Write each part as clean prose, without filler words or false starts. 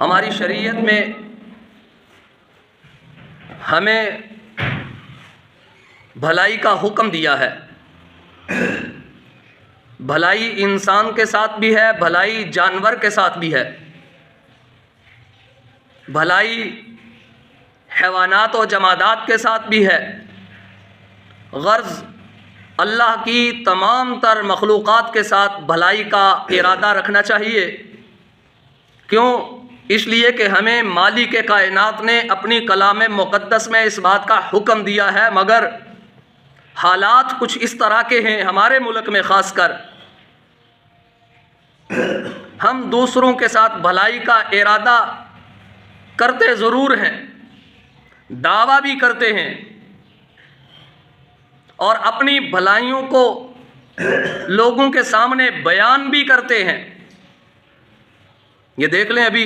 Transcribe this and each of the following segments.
ہماری شریعت میں ہمیں بھلائی کا حکم دیا ہے. بھلائی انسان کے ساتھ بھی ہے، بھلائی جانور کے ساتھ بھی ہے، بھلائی حیوانات و جمادات کے ساتھ بھی ہے. غرض اللہ کی تمام تر مخلوقات کے ساتھ بھلائی کا ارادہ رکھنا چاہیے. کیوں؟ اس لیے کہ ہمیں مالک کائنات نے اپنی کلام مقدس میں اس بات کا حکم دیا ہے، مگر حالات کچھ اس طرح کے ہیں ہمارے ملک میں خاص کر، ہم دوسروں کے ساتھ بھلائی کا ارادہ کرتے ضرور ہیں، دعویٰ بھی کرتے ہیں اور اپنی بھلائیوں کو لوگوں کے سامنے بیان بھی کرتے ہیں. یہ دیکھ لیں ابھی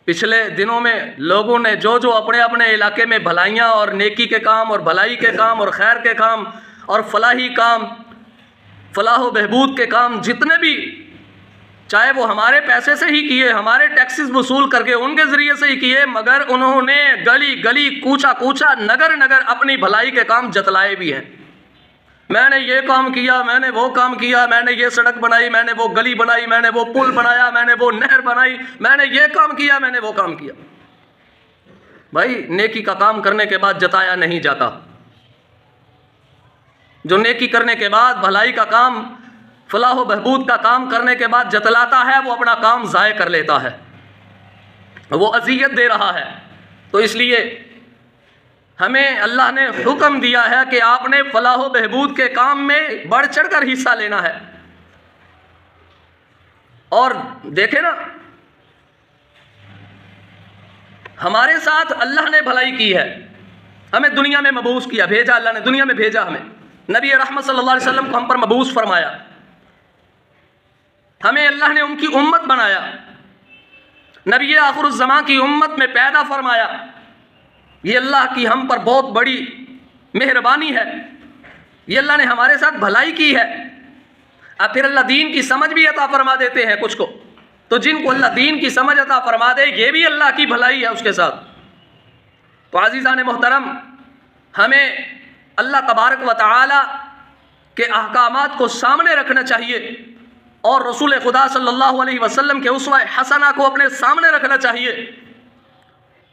پچھلے دنوں میں لوگوں نے جو اپنے اپنے علاقے میں بھلائیاں اور نیکی کے کام اور بھلائی کے کام اور خیر کے کام اور فلاحی کام، فلاح و بہبود کے کام جتنے بھی، چاہے وہ ہمارے پیسے سے ہی کیے، ہمارے ٹیکسز وصول کر کے ان کے ذریعے سے ہی کیے، مگر انہوں نے گلی گلی کوچا کوچا نگر نگر اپنی بھلائی کے کام جتلائے بھی ہیں. میں نے یہ کام کیا، میں نے وہ کام کیا، میں نے یہ سڑک بنائی، میں نے وہ گلی بنائی، میں نے وہ پل بنایا، میں نے وہ نہر بنائی، میں نے یہ کام کیا، میں نے وہ کام کیا. بھائی نیکی کا کام کرنے کے بعد جتایا نہیں جاتا. جو نیکی کرنے کے بعد بھلائی کا کام، فلاح و بہبود کا کام کرنے کے بعد جتلاتا ہے، وہ اپنا کام ضائع کر لیتا ہے، وہ اذیت دے رہا ہے. تو اس لیے ہمیں اللہ نے حکم دیا ہے کہ آپ نے فلاح و بہبود کے کام میں بڑھ چڑھ کر حصہ لینا ہے. اور دیکھیں نا، ہمارے ساتھ اللہ نے بھلائی کی ہے، ہمیں دنیا میں مبعوث کیا، بھیجا، اللہ نے دنیا میں بھیجا، ہمیں نبی رحمت صلی اللہ علیہ وسلم کو ہم پر مبعوث فرمایا، ہمیں اللہ نے ان کی امت بنایا، نبی آخر الزمان کی امت میں پیدا فرمایا. یہ اللہ کی ہم پر بہت بڑی مہربانی ہے، یہ اللہ نے ہمارے ساتھ بھلائی کی ہے. اب پھر اللہ دین کی سمجھ بھی عطا فرما دیتے ہیں کچھ کو، تو جن کو اللہ دین کی سمجھ عطا فرما دے، یہ بھی اللہ کی بھلائی ہے اس کے ساتھ. تو عزیزان محترم، ہمیں اللہ تبارک و تعالی کے احکامات کو سامنے رکھنا چاہیے اور رسول خدا صلی اللہ علیہ وسلم کے اسوہ حسنہ کو اپنے سامنے رکھنا چاہیے.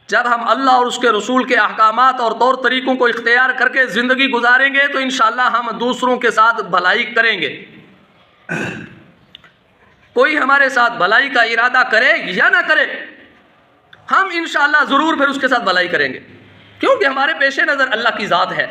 جب ہم اللہ اور اس کے رسول کے احکامات اور طور طریقوں کو اختیار کر کے زندگی گزاریں گے تو انشاءاللہ ہم دوسروں کے ساتھ بھلائی کریں گے. کوئی ہمارے ساتھ بھلائی کا ارادہ کرے یا نہ کرے، ہم انشاءاللہ ضرور پھر اس کے ساتھ بھلائی کریں گے، کیونکہ ہمارے پیش نظر اللہ کی ذات ہے.